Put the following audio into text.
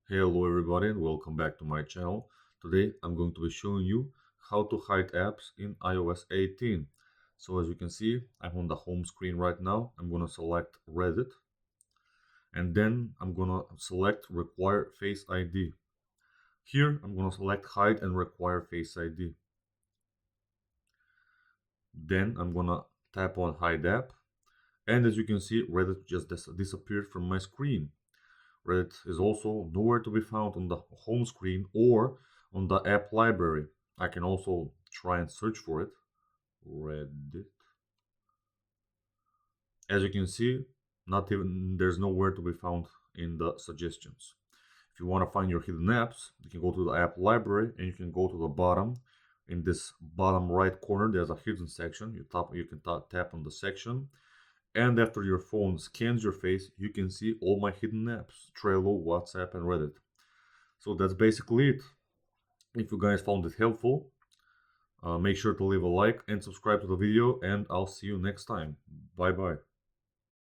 Hello everybody and welcome back to my channel. Today I'm going to be showing you how to hide apps in iOS 18. So as you can see, I'm on the home screen right now. I'm going to select Reddit and then I'm going to select Require Face ID. Here I'm going to select Hide and Require Face ID. Then I'm going to tap on Hide App, and as you can see, Reddit just disappeared from my screen. Reddit is also nowhere to be found on the home screen or on the app library. I can also try and search for it. Reddit. As you can see, there's nowhere to be found in the suggestions. If you want to find your hidden apps, you can go to the app library and you can go to the bottom. In this bottom right corner, there's a hidden section. You can tap on the section, and after your phone scans your face, you can see all my hidden apps: Trello, WhatsApp, and Reddit. So that's basically it. If you guys found it helpful, make sure to leave a like and subscribe to the video, and I'll see you next time. Bye bye.